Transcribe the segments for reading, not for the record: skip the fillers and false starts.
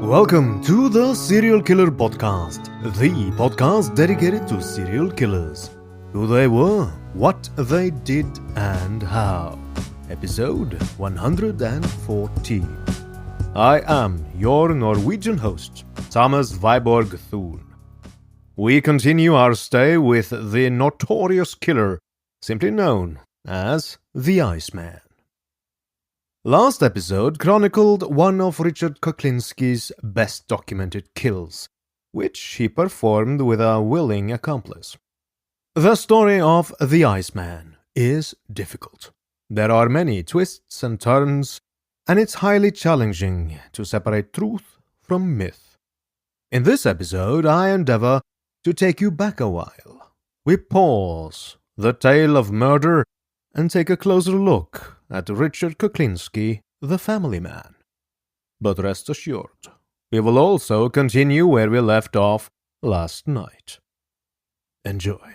Welcome to the Serial Killer Podcast, the podcast dedicated to serial killers, who they were, what they did, and how. Episode 114. I am your Norwegian host, Thomas Viborg Thun. We continue our stay with the notorious killer, simply known as the Iceman. Last episode chronicled one of Richard Kuklinski's best documented kills, which he performed with a willing accomplice. The story of the Iceman is difficult. There are many twists and turns, and it's highly challenging to separate truth from myth. In this episode, I endeavor to take you back a while. We pause the tale of murder and take a closer look at Richard Kuklinski, the family man. But rest assured, we will also continue where we left off last night. Enjoy.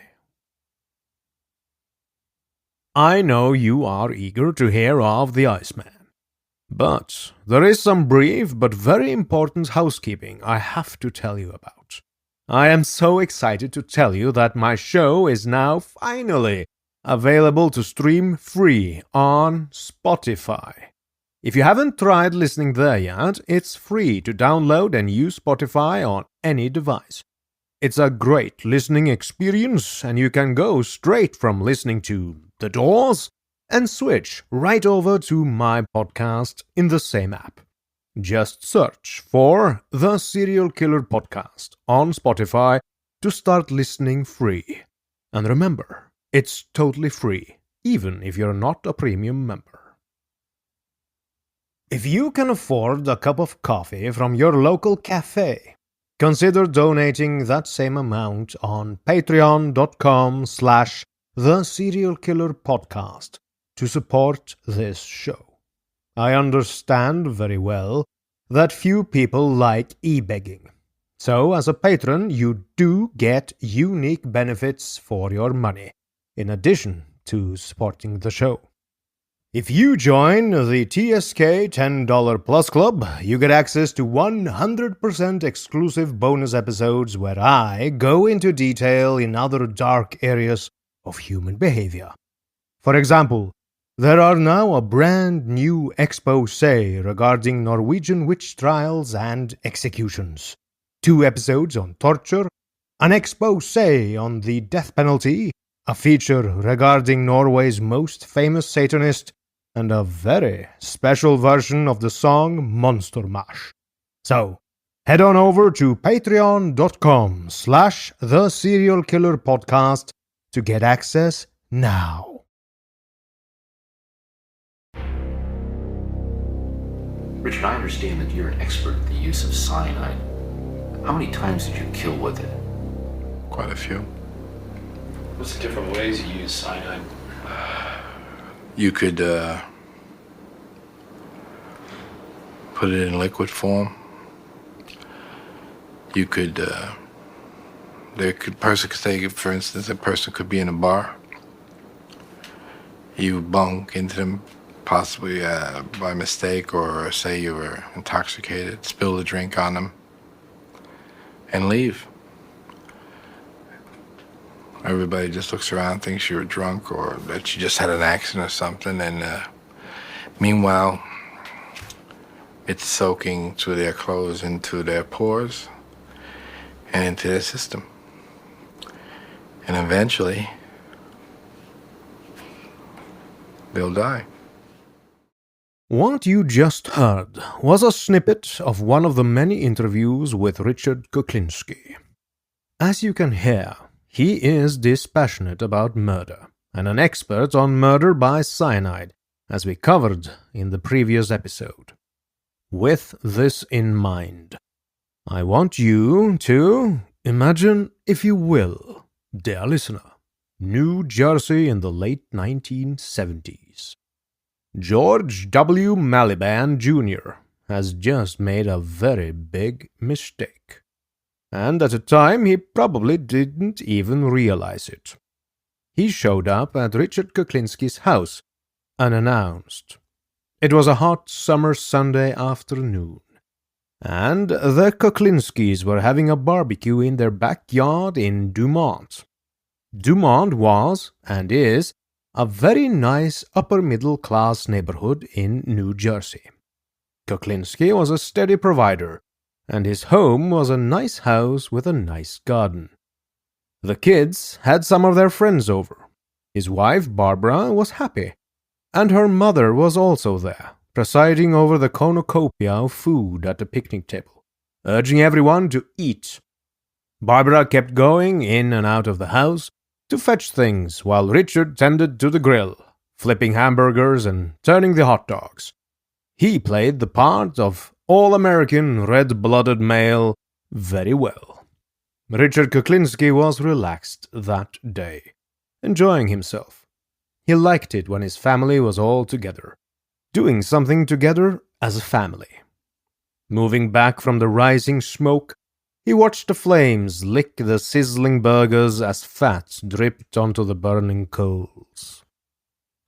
I know you are eager to hear of the Iceman, but there is some brief but very important housekeeping I have to tell you about. I am so excited to tell you that my show is now finally available to stream free on Spotify. If you haven't tried listening there yet, it's free to download and use Spotify on any device. It's a great listening experience, and you can go straight from listening to The Doors and switch right over to my podcast in the same app. Just search for The Serial Killer Podcast on Spotify to start listening free. And remember, it's totally free, even if you're not a premium member. If you can afford a cup of coffee from your local cafe, consider donating that same amount on patreon.com/theserialkillerpodcast to support this show. I understand very well that few people like e-begging. So as a patron, you do get unique benefits for your money, in addition to supporting the show. If you join the TSK $10 Plus Club, you get access to 100% exclusive bonus episodes where I go into detail in other dark areas of human behavior. For example, there are now a brand new expose regarding Norwegian witch trials and executions, 2 episodes on torture, an expose on the death penalty, a feature regarding Norway's most famous Satanist, and a very special version of the song Monster Mash. So, head on over to patreon.com/theserialkillerpodcast to get access now. Richard, I understand that you're an expert at the use of cyanide. How many times did you kill with it? Quite a few. What's the different ways you use cyanide? You could put it in liquid form. You could, person could say, for instance, a person could be in a bar. You bunk into them, possibly by mistake, or say you were intoxicated, spill the drink on them, and leave. Everybody just looks around, thinks you were drunk or that you just had an accident or something, and meanwhile, it's soaking through their clothes into their pores and into their system. And eventually, they'll die. What you just heard was a snippet of one of the many interviews with Richard Kuklinski. As you can hear, he is dispassionate about murder, and an expert on murder by cyanide, as we covered in the previous episode. With this in mind, I want you to imagine, if you will, dear listener, New Jersey in the late 1970s. George W. Maliban Jr. has just made a very big mistake. And at the time, he probably didn't even realize it. He showed up at Richard Kuklinski's house, unannounced. It was a hot summer Sunday afternoon, and the Kuklinskis were having a barbecue in their backyard in Dumont. Dumont was, and is, a very nice upper-middle-class neighborhood in New Jersey. Kuklinski was a steady provider, and his home was a nice house with a nice garden. The kids had some of their friends over. His wife, Barbara, was happy, and her mother was also there, presiding over the cornucopia of food at the picnic table, urging everyone to eat. Barbara kept going in and out of the house to fetch things while Richard tended to the grill, flipping hamburgers and turning the hot dogs. He played the part of all-American red-blooded male very well. Richard Kuklinski was relaxed that day, enjoying himself. He liked it when his family was all together, doing something together as a family. Moving back from the rising smoke, he watched the flames lick the sizzling burgers as fat dripped onto the burning coals.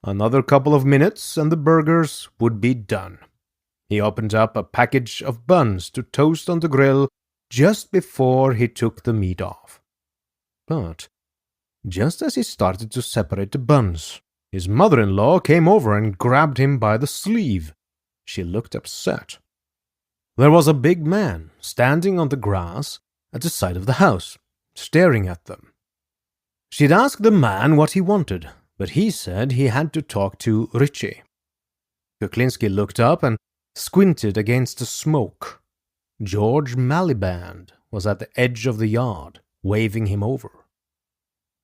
Another couple of minutes and the burgers would be done. He opened up a package of buns to toast on the grill just before he took the meat off. But just as he started to separate the buns, his mother-in-law came over and grabbed him by the sleeve. She looked upset. There was a big man standing on the grass at the side of the house, staring at them. She'd asked the man what he wanted, but he said he had to talk to Richie. Kuklinski looked up and squinted against the smoke. George Maliband was at the edge of the yard, waving him over.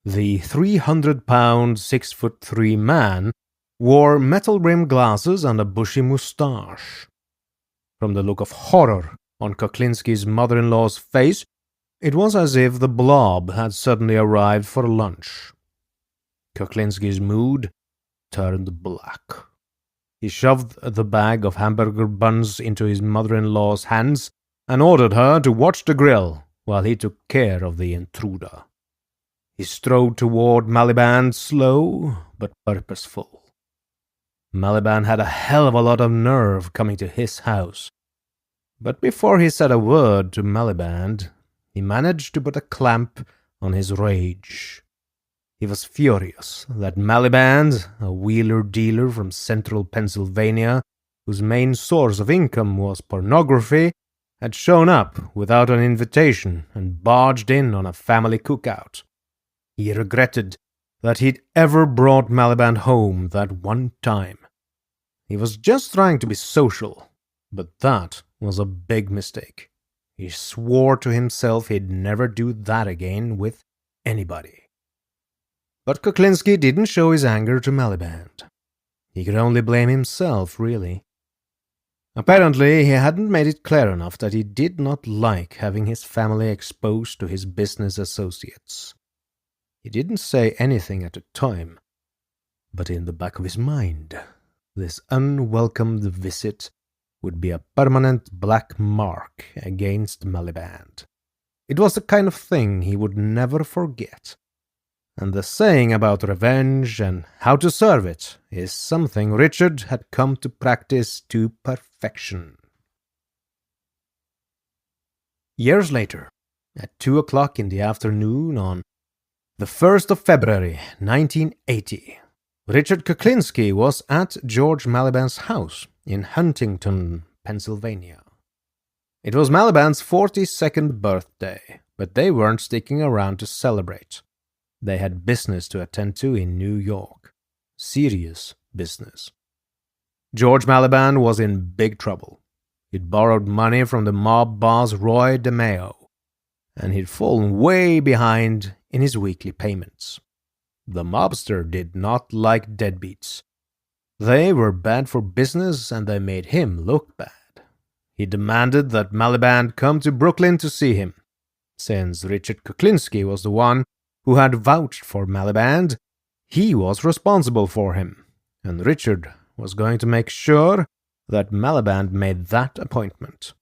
The 300-pound, 6'3" man wore metal-rimmed glasses and a bushy moustache. From the look of horror on Kuklinski's mother-in-law's face, it was as if the blob had suddenly arrived for lunch. Kuklinski's mood turned black. He shoved the bag of hamburger buns into his mother-in-law's hands and ordered her to watch the grill while he took care of the intruder. He strode toward Maliband, slow but purposeful. Maliband had a hell of a lot of nerve coming to his house. But before he said a word to Maliband, he managed to put a clamp on his rage. He was furious that Maliband, a wheeler-dealer from central Pennsylvania, whose main source of income was pornography, had shown up without an invitation and barged in on a family cookout. He regretted that he'd ever brought Maliband home that one time. He was just trying to be social, but that was a big mistake. He swore to himself he'd never do that again with anybody. But Kuklinski didn't show his anger to Maliband. He could only blame himself, really. Apparently, he hadn't made it clear enough that he did not like having his family exposed to his business associates. He didn't say anything at the time, but in the back of his mind, this unwelcomed visit would be a permanent black mark against Maliband. It was the kind of thing he would never forget. And the saying about revenge and how to serve it is something Richard had come to practice to perfection. Years later, at 2:00 in the afternoon on the 1st of February, 1980, Richard Kuklinski was at George Maliband's house in Huntington, Pennsylvania. It was Maliband's 42nd birthday, but they weren't sticking around to celebrate. They had business to attend to in New York. Serious business. George Maliband was in big trouble. He'd borrowed money from the mob boss Roy DeMeo, and he'd fallen way behind in his weekly payments. The mobster did not like deadbeats. They were bad for business and they made him look bad. He demanded that Maliband come to Brooklyn to see him. Since Richard Kuklinski was the one who had vouched for Maliband, he was responsible for him, and Richard was going to make sure that Maliband made that appointment.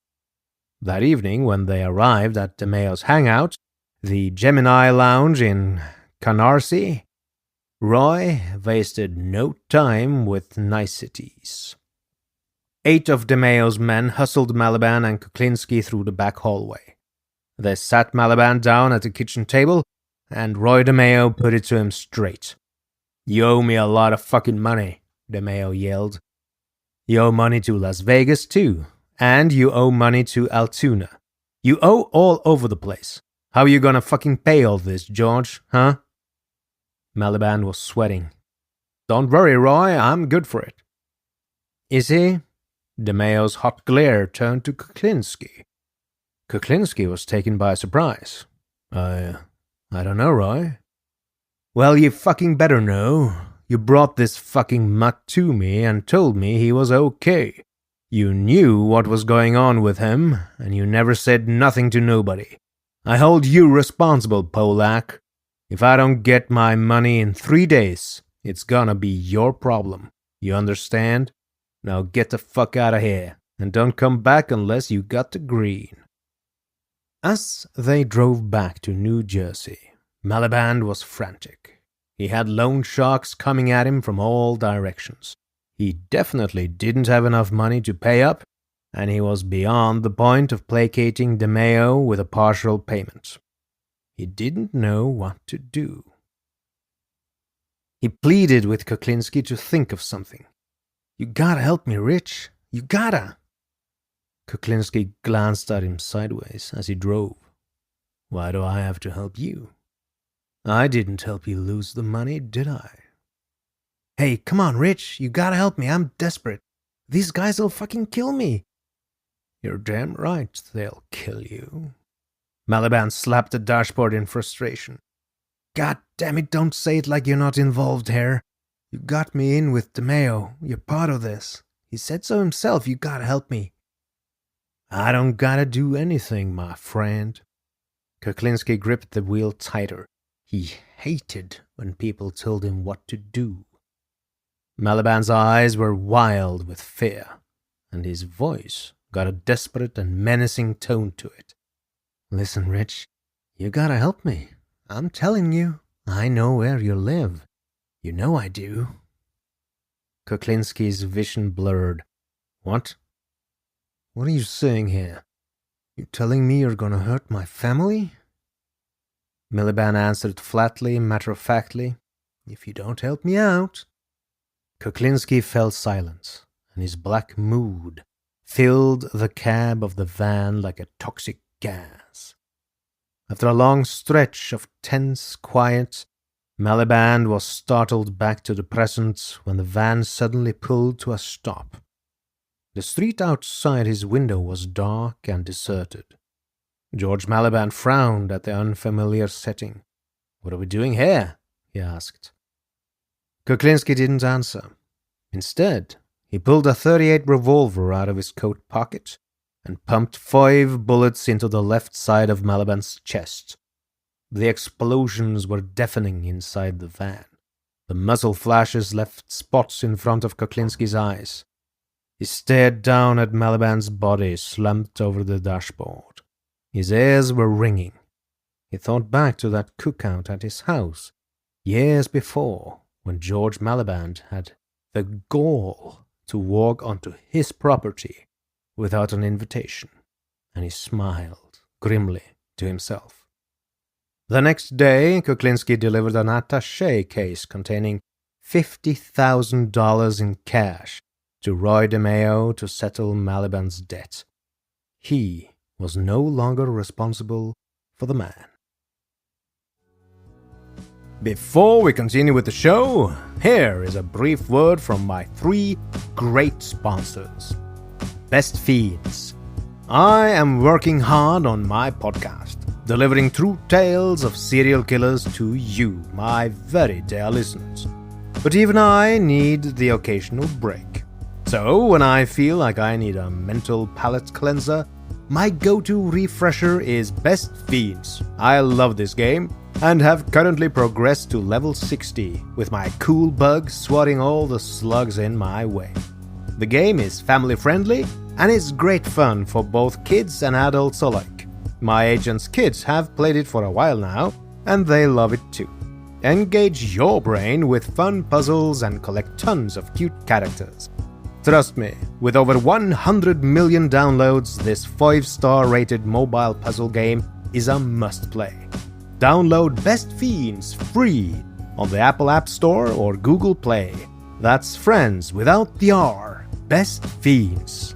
That evening, when they arrived at DeMeo's hangout, the Gemini Lounge in Canarsie, Roy wasted no time with niceties. 8 of DeMayo's men hustled Maliban and Kuklinski through the back hallway. They sat Maliban down at the kitchen table, and Roy DeMayo put it to him straight. "You owe me a lot of fucking money," DeMayo yelled. "You owe money to Las Vegas, too, and you owe money to Altoona. You owe all over the place. How you gonna fucking pay all this, George, huh?" Maliban was sweating. "Don't worry, Roy, I'm good for it." "Is he?" DeMayo's hot glare turned to Kuklinski. Kuklinski was taken by surprise. I don't know, Roy." "Well, you fucking better know. You brought this fucking mutt to me and told me he was okay. You knew what was going on with him, and you never said nothing to nobody. I hold you responsible, Polak. If I don't get my money in 3 days, it's gonna be your problem. You understand? Now get the fuck out of here, and don't come back unless you got the green." As they drove back to New Jersey, Maliban was frantic. He had loan sharks coming at him from all directions. He definitely didn't have enough money to pay up, and he was beyond the point of placating DeMayo with a partial payment. He didn't know what to do. He pleaded with Kuklinski to think of something. "You gotta help me, Rich. You gotta." Kuklinski glanced at him sideways as he drove. "Why do I have to help you? I didn't help you lose the money, did I?" "Hey, come on, Rich. You gotta help me. I'm desperate. These guys will fucking kill me." "You're damn right they'll kill you." Maliban slapped the dashboard in frustration. "God damn it, don't say it like you're not involved here. You got me in with DeMayo. You're part of this. He said so himself. You gotta help me." "I don't gotta do anything, my friend." Kuklinski gripped the wheel tighter. He hated when people told him what to do. Maliban's eyes were wild with fear, and his voice got a desperate and menacing tone to it. "Listen, Rich, you gotta help me. I'm telling you, I know where you live. You know I do." Kuklinski's vision blurred. "What? What are you saying here? You telling me you're gonna hurt my family?" Maliban answered flatly, matter-of-factly, "If you don't help me out." Kuklinski fell silent, and his black mood filled the cab of the van like a toxic gas. After a long stretch of tense quiet, Maliban was startled back to the present when the van suddenly pulled to a stop. The street outside his window was dark and deserted. George Maliban frowned at the unfamiliar setting. "What are we doing here?" he asked. Kuklinski didn't answer. Instead, he pulled a .38 revolver out of his coat pocket and pumped 5 bullets into the left side of Maliban's chest. The explosions were deafening inside the van. The muzzle flashes left spots in front of Kuklinski's eyes. He stared down at Maliban's body slumped over the dashboard. His ears were ringing. He thought back to that cookout at his house, years before, when George Maliban had the gall to walk onto his property without an invitation, and he smiled grimly to himself. The next day, Kuklinski delivered an attaché case containing $50,000 in cash to Roy DeMayo to settle Maliban's debt. He was no longer responsible for the man. Before we continue with the show, here is a brief word from my 3 great sponsors. Best Fiends. I am working hard on my podcast, delivering true tales of serial killers to you, my very dear listeners. But even I need the occasional break. So when I feel like I need a mental palate cleanser, my go-to refresher is Best Fiends. I love this game and have currently progressed to level 60 with my cool bug swatting all the slugs in my way. The game is family-friendly and is great fun for both kids and adults alike. My agent's kids have played it for a while now, and they love it too. Engage your brain with fun puzzles and collect tons of cute characters. Trust me, with over 100 million downloads, this 5-star rated mobile puzzle game is a must-play. Download Best Fiends free on the Apple App Store or Google Play. That's friends without the R. Best Fiends.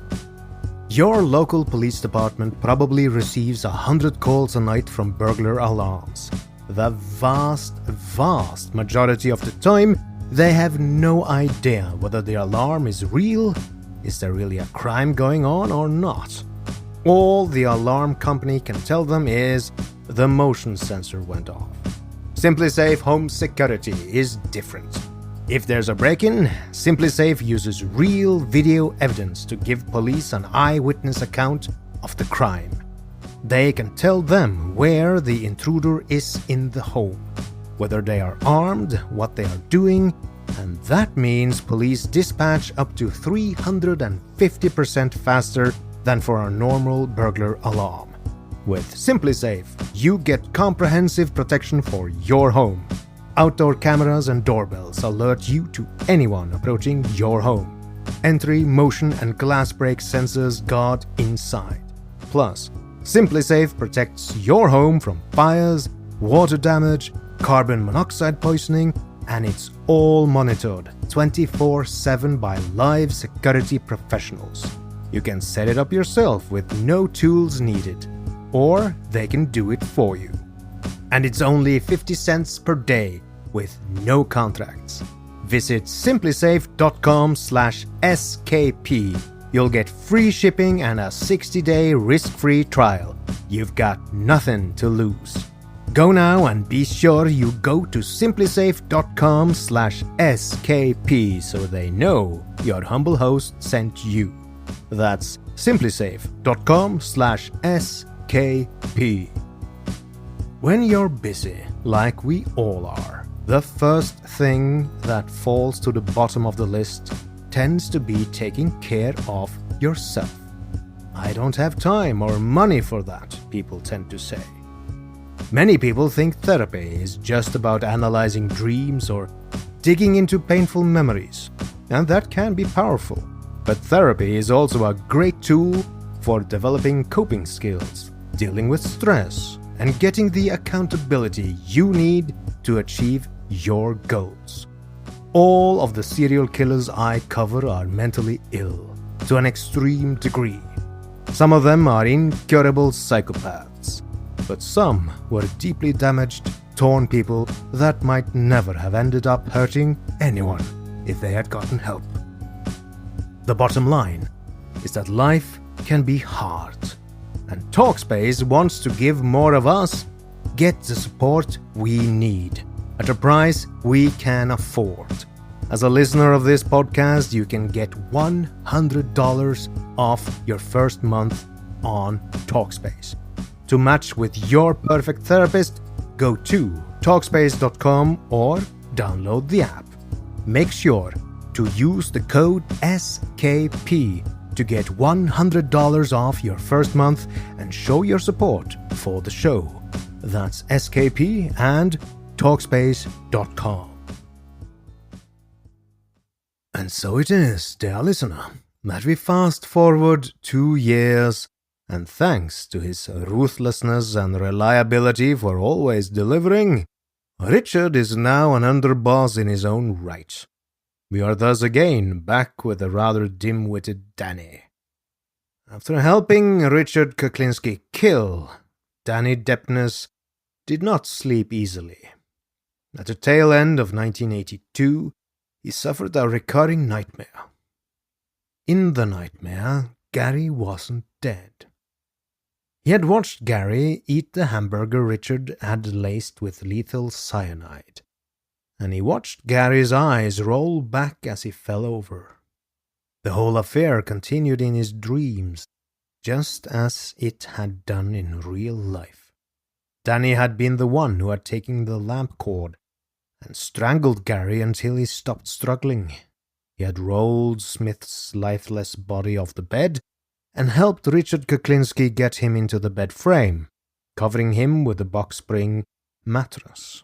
Your local police department probably receives 100 calls a night from burglar alarms. The vast majority of the time, they have no idea whether the alarm is real, is there really a crime going on or not. All the alarm company can tell them is the motion sensor went off. SimpliSafe Home Security is different. If there's a break-in, SimpliSafe uses real video evidence to give police an eyewitness account of the crime. They can tell them where the intruder is in the home, whether they are armed, what they are doing, and that means police dispatch up to 350% faster than for a normal burglar alarm. With SimpliSafe, you get comprehensive protection for your home. Outdoor cameras and doorbells alert you to anyone approaching your home. Entry, motion, and glass break sensors guard inside. Plus, SimpliSafe protects your home from fires, water damage, carbon monoxide poisoning, and it's all monitored 24/7 by live security professionals. You can set it up yourself with no tools needed, or they can do it for you. And it's only 50 cents per day with no contracts. Visit simplisafe.com/skp. You'll get free shipping and a 60-day risk-free trial. You've got nothing to lose. Go now and be sure you go to simplisafe.com/skp so they know your humble host sent you. That's simplisafe.com/skp. When you're busy, like we all are, the first thing that falls to the bottom of the list tends to be taking care of yourself. I don't have time or money for that, people tend to say. Many people think therapy is just about analyzing dreams or digging into painful memories, and that can be powerful. But therapy is also a great tool for developing coping skills, dealing with stress, and getting the accountability you need to achieve your goals. All of the serial killers I cover are mentally ill, to an extreme degree. Some of them are incurable psychopaths, but some were deeply damaged, torn people that might never have ended up hurting anyone if they had gotten help. The bottom line is that life can be hard, and Talkspace wants to give more of us get the support we need at a price we can afford. As a listener of this podcast, you can get $100 off your first month on Talkspace. To match with your perfect therapist, go to Talkspace.com or download the app. Make sure to use the code SKP to get $100 off your first month and show your support for the show. That's SKP and Talkspace.com. And so it is, dear listener, that we fast forward 2 years, and thanks to his ruthlessness and reliability for always delivering, Richard is now an underboss in his own right. We are thus again back with the rather dim-witted Dany. After helping Richard Kuklinski kill, Dany Depnes did not sleep easily. At the tail end of 1982, he suffered a recurring nightmare. In the nightmare, Gary wasn't dead. He had watched Gary eat the hamburger Richard had laced with lethal cyanide, and he watched Gary's eyes roll back as he fell over. The whole affair continued in his dreams, just as it had done in real life. Dany had been the one who had taken the lamp cord and strangled Gary until he stopped struggling. He had rolled Smith's lifeless body off the bed and helped Richard Kuklinski get him into the bed frame, covering him with a box spring mattress.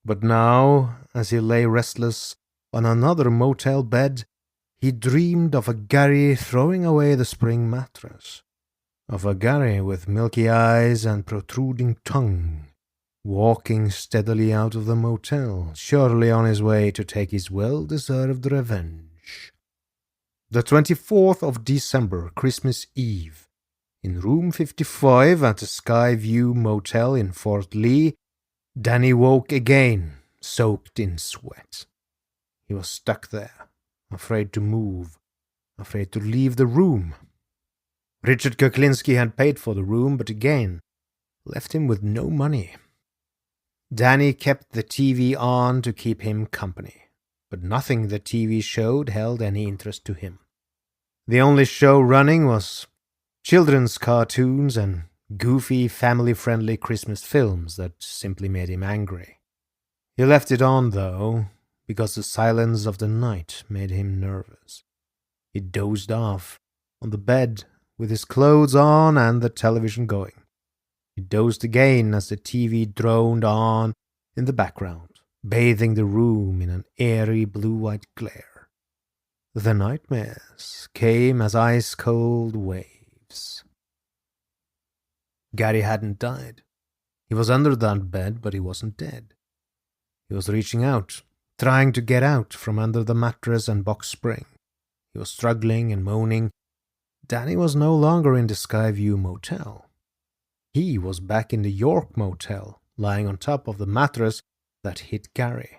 But now, as he lay restless on another motel bed, he dreamed of a Gary throwing away the spring mattress, of a Gary with milky eyes and protruding tongue, walking steadily out of the motel, surely on his way to take his well-deserved revenge. The 24th of December, Christmas Eve, in room 55 at the Skyview Motel in Fort Lee, Dany woke again, soaked in sweat. He was stuck there, afraid to move, afraid to leave the room. Richard Kuklinski had paid for the room, but again left him with no money. Dany kept the TV on to keep him company, but nothing the TV showed held any interest to him. The only show running was children's cartoons and goofy, family-friendly Christmas films that simply made him angry. He left it on, though, because the silence of the night made him nervous. He dozed off on the bed with his clothes on and the television going. He dozed again as the TV droned on in the background, bathing the room in an airy blue-white glare. The nightmares came as ice-cold waves. Gary hadn't died. He was under that bed, but he wasn't dead. He was reaching out, trying to get out from under the mattress and box spring. He was struggling and moaning. Dany was no longer in the Skyview Motel. He was back in the York Motel, lying on top of the mattress that hit Gary.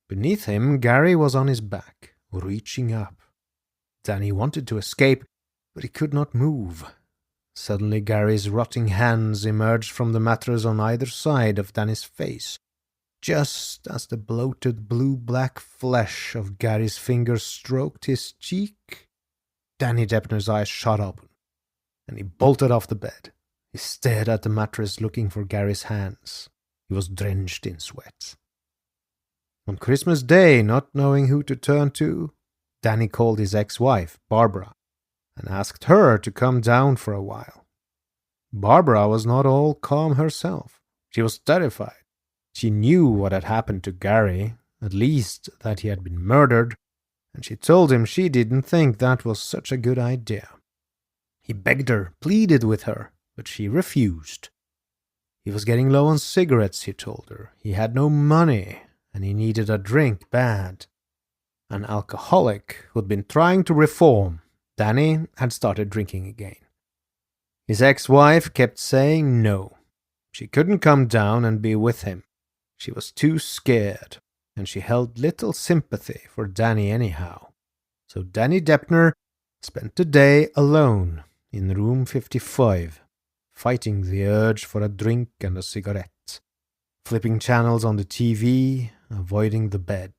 Beneath him, Gary was on his back, reaching up. Dany wanted to escape, but he could not move. Suddenly, Gary's rotting hands emerged from the mattress on either side of Dany's face. Just as the bloated blue-black flesh of Gary's fingers stroked his cheek, Dany Deppner's eyes shot open, and he bolted off the bed. He stared at the mattress looking for Gary's hands. He was drenched in sweat. On Christmas Day, not knowing who to turn to, Dany called his ex-wife, Barbara, and asked her to come down for a while. Barbara was not all calm herself. She was terrified. She knew what had happened to Gary, at least that he had been murdered, and she told him she didn't think that was such a good idea. He begged her, pleaded with her, but she refused. He was getting low on cigarettes, he told her. He had no money, and he needed a drink bad. An alcoholic who'd been trying to reform, Dany had started drinking again. His ex-wife kept saying no. She couldn't come down and be with him. She was too scared, and she held little sympathy for Dany anyhow. So Dany Deppner spent the day alone in room 55, fighting the urge for a drink and a cigarette, flipping channels on the TV, avoiding the bed.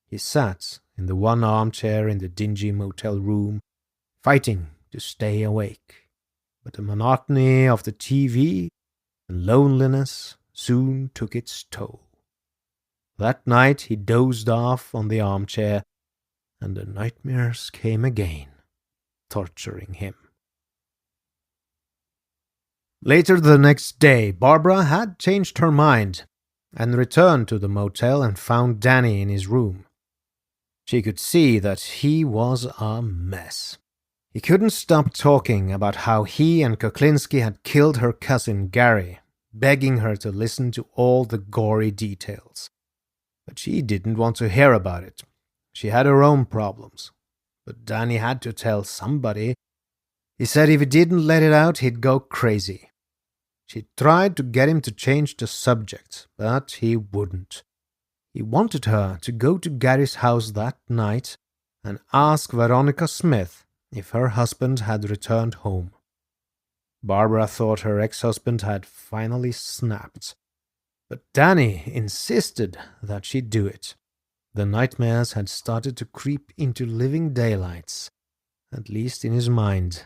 He sat in the one armchair in the dingy motel room, fighting to stay awake. But the monotony of the TV and loneliness soon took its toll. That night he dozed off on the armchair, and the nightmares came again, torturing him. Later the next day, Barbara had changed her mind and returned to the motel and found Dany in his room. She could see that he was a mess. He couldn't stop talking about how he and Kuklinski had killed her cousin Gary, begging her to listen to all the gory details. But she didn't want to hear about it. She had her own problems. But Dany had to tell somebody. He said if he didn't let it out, he'd go crazy. She tried to get him to change the subject, but he wouldn't. He wanted her to go to Gary's house that night and ask Veronica Smith if her husband had returned home. Barbara thought her ex-husband had finally snapped, but Dany insisted that she do it. The nightmares had started to creep into living daylights, at least in his mind.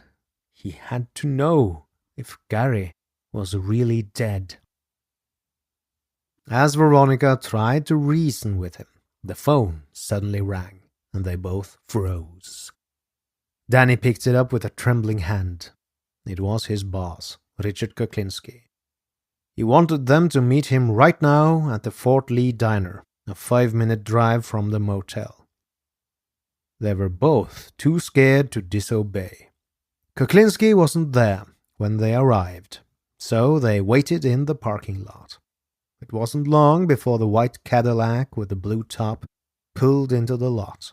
He had to know if Gary was really dead. As Veronica tried to reason with him, the phone suddenly rang, and they both froze. Dany picked it up with a trembling hand. It was his boss, Richard Kuklinski. He wanted them to meet him right now at the Fort Lee Diner, a 5-minute drive from the motel. They were both too scared to disobey. Kuklinski wasn't there when they arrived, so they waited in the parking lot. It wasn't long before the white Cadillac with the blue top pulled into the lot.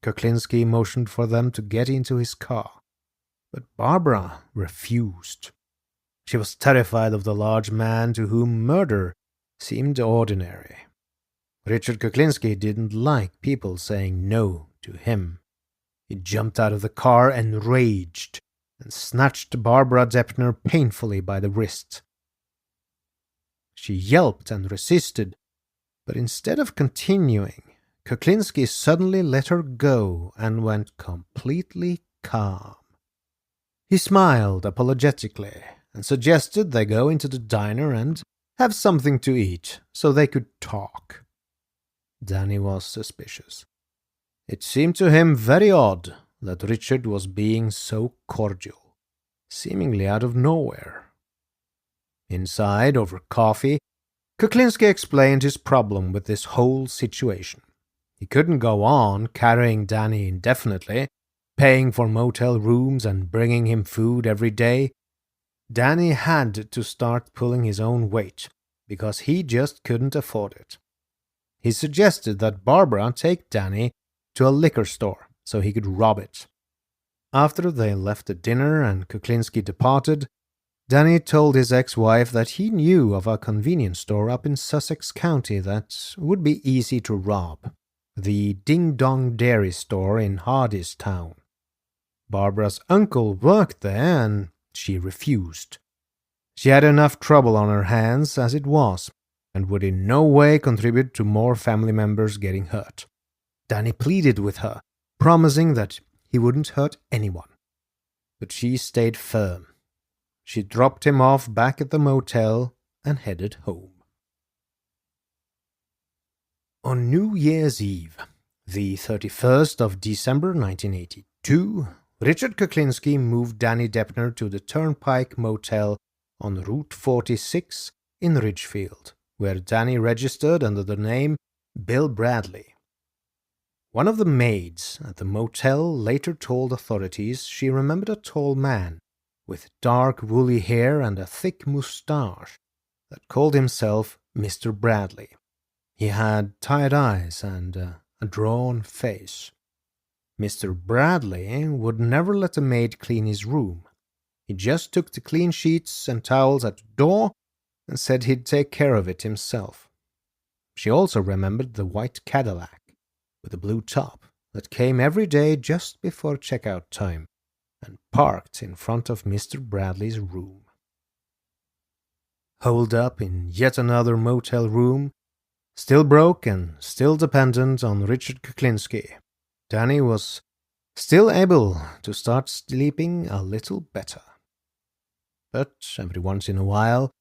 Kuklinski motioned for them to get into his car, but Barbara refused. She was terrified of the large man to whom murder seemed ordinary. Richard Kuklinski didn't like people saying no to him. He jumped out of the car and raged and snatched Barbara Deppner painfully by the wrist. She yelped and resisted, but instead of continuing, Kuklinski suddenly let her go and went completely calm. He smiled apologetically and suggested they go into the diner and have something to eat so they could talk. Dany was suspicious. It seemed to him very odd that Richard was being so cordial, seemingly out of nowhere. Inside, over coffee, Kuklinski explained his problem with this whole situation. He couldn't go on carrying Dany indefinitely, paying for motel rooms and bringing him food every day. Dany had to start pulling his own weight, because he just couldn't afford it. He suggested that Barbara take Dany to a liquor store so he could rob it. After they left the dinner and Kuklinski departed, Dany told his ex-wife that he knew of a convenience store up in Sussex County that would be easy to rob, the Ding Dong Dairy Store in Hardystown. Barbara's uncle worked there and she refused. She had enough trouble on her hands as it was, and would in no way contribute to more family members getting hurt. Dany pleaded with her, promising that he wouldn't hurt anyone. But she stayed firm. She dropped him off back at the motel and headed home. On New Year's Eve, the 31st of December 1982, Richard Kuklinski moved Dany Deppner to the Turnpike Motel on Route 46 in Ridgefield, where Dany registered under the name Bill Bradley. One of the maids at the motel later told authorities she remembered a tall man with dark woolly hair and a thick moustache that called himself Mr. Bradley. He had tired eyes and a drawn face. Mr. Bradley would never let a maid clean his room. He just took the clean sheets and towels at the door and said he'd take care of it himself. She also remembered the white Cadillac with the blue top that came every day just before checkout time and parked in front of Mr. Bradley's room. Holed up in yet another motel room, still broke and still dependent on Richard Kuklinski, Dany was still able to start sleeping a little better. But every once in a while,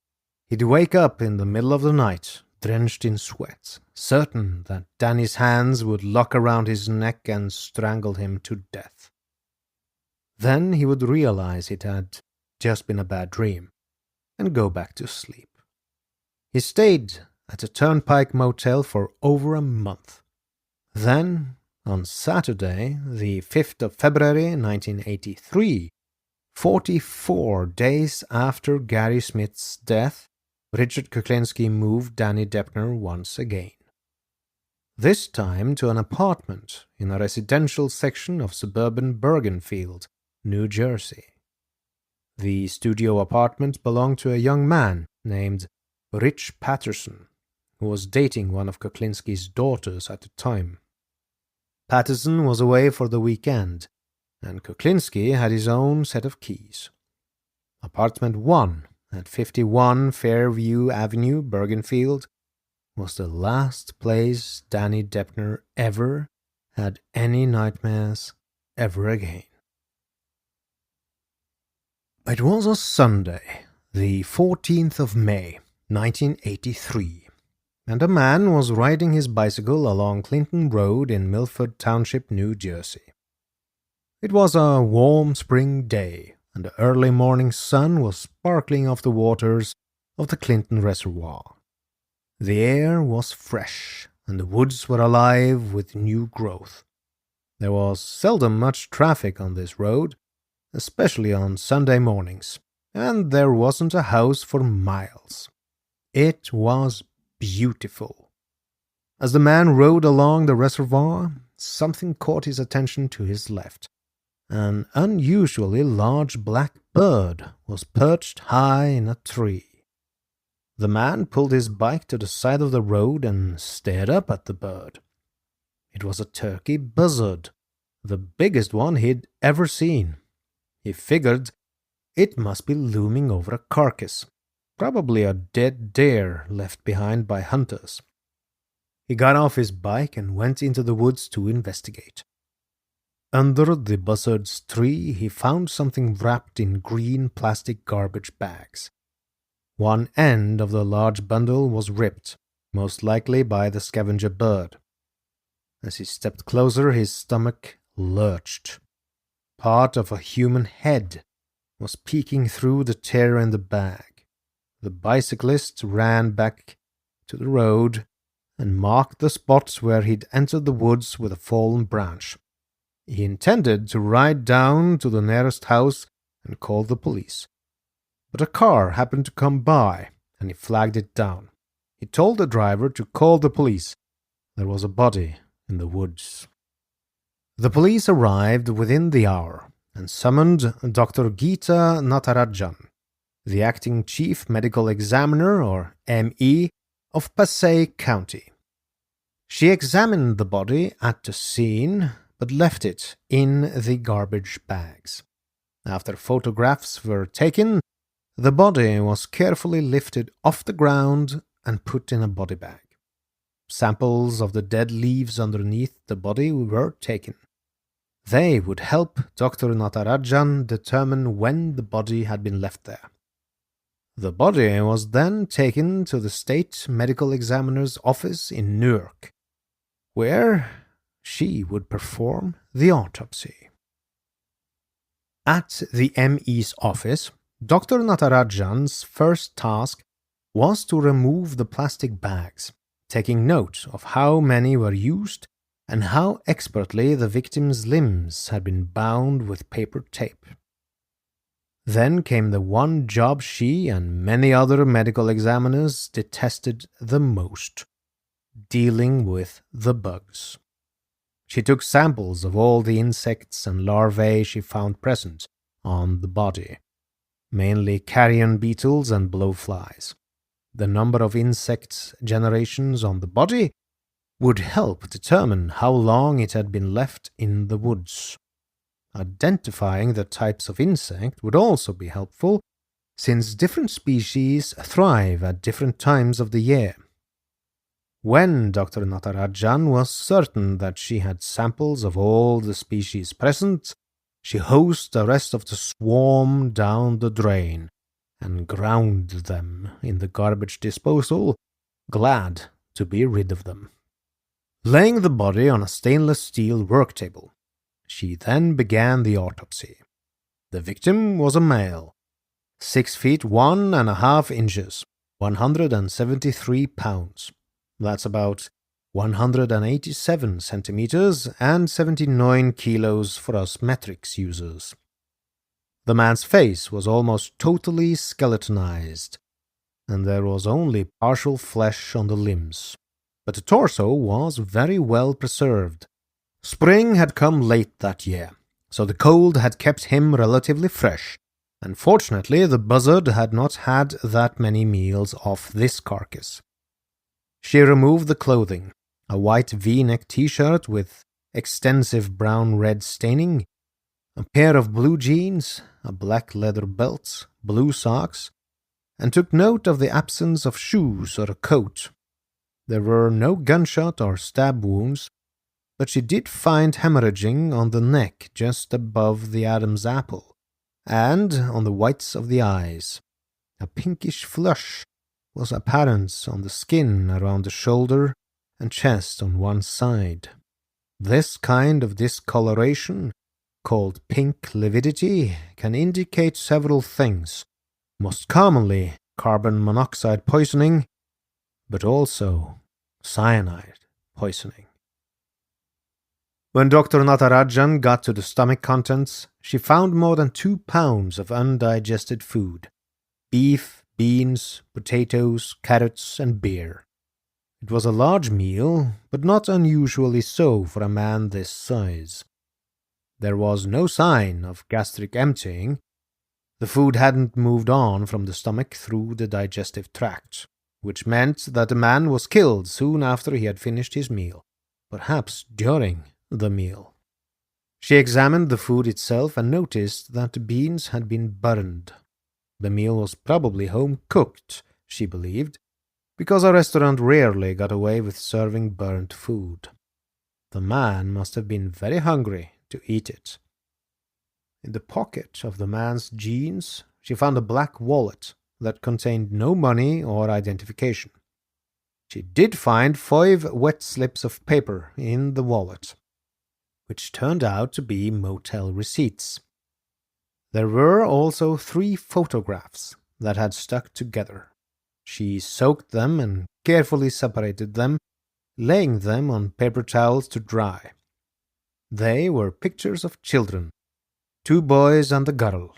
he'd wake up in the middle of the night, drenched in sweat, certain that Dany's hands would lock around his neck and strangle him to death. Then he would realize it had just been a bad dream and go back to sleep. He stayed at a Turnpike Motel for over a month. Then, on Saturday, the 5th of February 1983, 44 days after Gary Smith's death, Richard Kuklinski moved Dany Deppner once again. This time to an apartment in a residential section of suburban Bergenfield, New Jersey. The studio apartment belonged to a young man named Rich Patterson, who was dating one of Kuklinski's daughters at the time. Patterson was away for the weekend, and Kuklinski had his own set of keys. Apartment 1 at 51 Fairview Avenue, Bergenfield, was the last place Dany Deppner ever had any nightmares ever again. It was a Sunday, the 14th of May, 1983, and a man was riding his bicycle along Clinton Road in Milford Township, New Jersey. It was a warm spring day, and the early morning sun was sparkling off the waters of the Clinton Reservoir. The air was fresh, and the woods were alive with new growth. There was seldom much traffic on this road, especially on Sunday mornings, and there wasn't a house for miles. It was beautiful. As the man rode along the reservoir, something caught his attention to his left. An unusually large black bird was perched high in a tree. The man pulled his bike to the side of the road and stared up at the bird. It was a turkey buzzard, the biggest one he'd ever seen. He figured it must be looming over a carcass, probably a dead deer left behind by hunters. He got off his bike and went into the woods to investigate. Under the buzzard's tree, he found something wrapped in green plastic garbage bags. One end of the large bundle was ripped, most likely by the scavenger bird. As he stepped closer, his stomach lurched. Part of a human head was peeking through the tear in the bag. The bicyclist ran back to the road and marked the spot where he'd entered the woods with a fallen branch. He intended to ride down to the nearest house and call the police. But a car happened to come by, and he flagged it down. He told the driver to call the police. There was a body in the woods. The police arrived within the hour and summoned Dr. Geeta Natarajan, the acting chief medical examiner, or ME, of Passaic County. She examined the body at the scene, but left it in the garbage bags. After photographs were taken, the body was carefully lifted off the ground and put in a body bag. Samples of the dead leaves underneath the body were taken. They would help Dr. Natarajan determine when the body had been left there. The body was then taken to the state medical examiner's office in Newark, where she would perform the autopsy. At the ME's office, Dr. Natarajan's first task was to remove the plastic bags, taking note of how many were used and how expertly the victim's limbs had been bound with paper tape. Then came the one job she and many other medical examiners detested the most: dealing with the bugs. She took samples of all the insects and larvae she found present on the body, mainly carrion beetles and blowflies. The number of insect generations on the body would help determine how long it had been left in the woods. Identifying the types of insect would also be helpful, since different species thrive at different times of the year. When Dr. Natarajan was certain that she had samples of all the species present, she hosed the rest of the swarm down the drain and ground them in the garbage disposal, glad to be rid of them. Laying the body on a stainless steel work table, she then began the autopsy. The victim was a male, 6 feet 1.5 inches, 173 pounds. That's about 187 centimeters and 79 kilos for us metrics users. The man's face was almost totally skeletonized, and there was only partial flesh on the limbs, but the torso was very well preserved. Spring had come late that year, so the cold had kept him relatively fresh, and fortunately the buzzard had not had that many meals off this carcass. She removed the clothing, a white V-neck t-shirt with extensive brown-red staining, a pair of blue jeans, a black leather belt, blue socks, and took note of the absence of shoes or a coat. There were no gunshot or stab wounds, but she did find hemorrhaging on the neck just above the Adam's apple, and on the whites of the eyes. A pinkish flush was apparent on the skin around the shoulder and chest on one side. This kind of discoloration, called pink lividity, can indicate several things, most commonly carbon monoxide poisoning, but also cyanide poisoning. When Dr. Natarajan got to the stomach contents, she found more than 2 pounds of undigested food: beef, beans, potatoes, carrots, and beer. It was a large meal, but not unusually so for a man this size. There was no sign of gastric emptying. The food hadn't moved on from the stomach through the digestive tract, which meant that the man was killed soon after he had finished his meal, perhaps during the meal. She examined the food itself and noticed that the beans had been burned. The meal was probably home-cooked, she believed, because a restaurant rarely got away with serving burnt food. The man must have been very hungry to eat it. In the pocket of the man's jeans, she found a black wallet that contained no money or identification. She did find 5 wet slips of paper in the wallet, which turned out to be motel receipts. There were also 3 photographs that had stuck together. She soaked them and carefully separated them, laying them on paper towels to dry. They were pictures of children, 2 boys and a girl.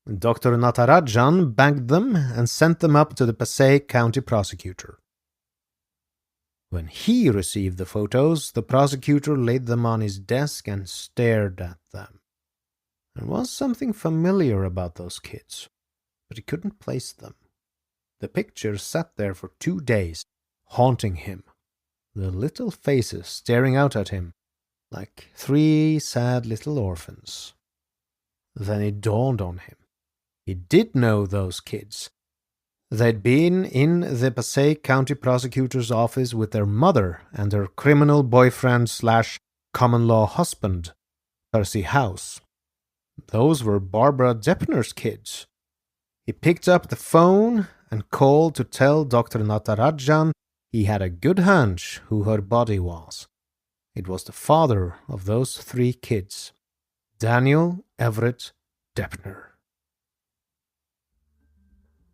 Dr. Natarajan bagged them and sent them up to the Passaic County prosecutor. When he received the photos, the prosecutor laid them on his desk and stared at them. There was something familiar about those kids, but he couldn't place them. The pictures sat there for 2 days, haunting him, the little faces staring out at him like 3 sad little orphans. Then it dawned on him. He did know those kids. They'd been in the Passaic County prosecutor's office with their mother and her criminal boyfriend/common-law husband, Percy House. Those were Barbara Deppner's kids. He picked up the phone and called to tell Dr. Natarajan he had a good hunch who her body was. It was the father of those 3 kids, Daniel Everett Deppner.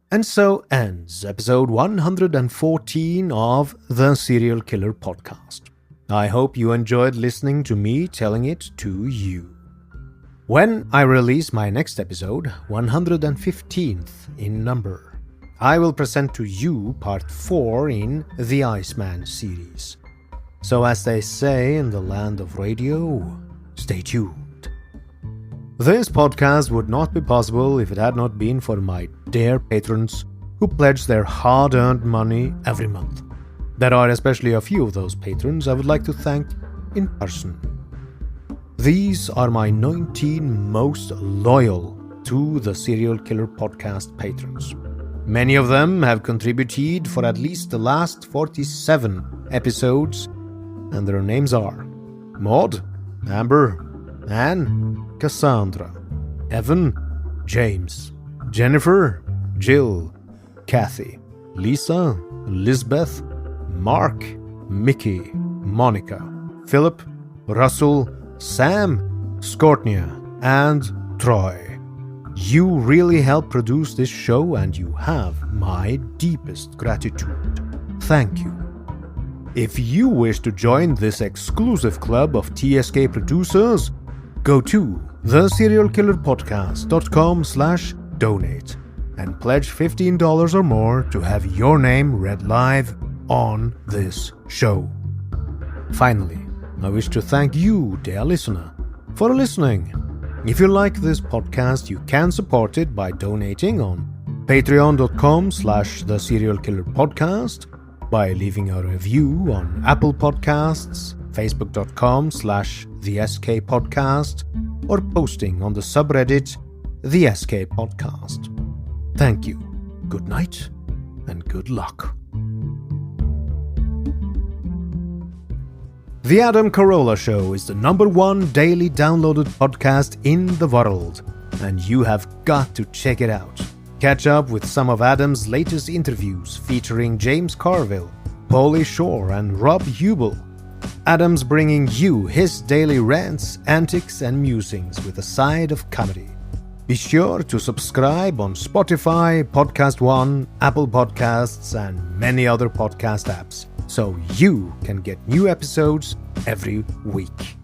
And so ends episode 114 of the Serial Killer Podcast. I hope you enjoyed listening to me telling it to you. When I release my next episode, 115th in number, I will present to you part 4 in the Iceman series. So as they say in the land of radio, stay tuned. This podcast would not be possible if it had not been for my dear patrons who pledge their hard-earned money every month. There are especially a few of those patrons I would like to thank in person. These are my 19 most loyal to the Serial Killer Podcast patrons. Many of them have contributed for at least the last 47 episodes, and their names are Maud, Amber, Anne, Cassandra, Evan, James, Jennifer, Jill, Kathy, Lisa, Lisbeth, Mark, Mickey, Monica, Philip, Russell, Sam, Skortnia, and Troy. You really help produce this show and you have my deepest gratitude. Thank you. If you wish to join this exclusive club of TSK producers, go to theserialkillerpodcast.com/donate and pledge $15 or more to have your name read live on this show. Finally, I wish to thank you, dear listener, for listening. If you like this podcast, you can support it by donating on patreon.com/theserialkillerpodcast, by leaving a review on Apple Podcasts, facebook.com/theSKpodcast, or posting on the subreddit The SK Podcast. Thank you, good night, and good luck. The Adam Carolla Show is the #1 daily downloaded podcast in the world, and you have got to check it out. Catch up with some of Adam's latest interviews featuring James Carville, Pauly Shore, and Rob Hubel. Adam's bringing you his daily rants, antics, and musings with a side of comedy. Be sure to subscribe on Spotify, Podcast One, Apple Podcasts, and many other podcast apps, so you can get new episodes every week.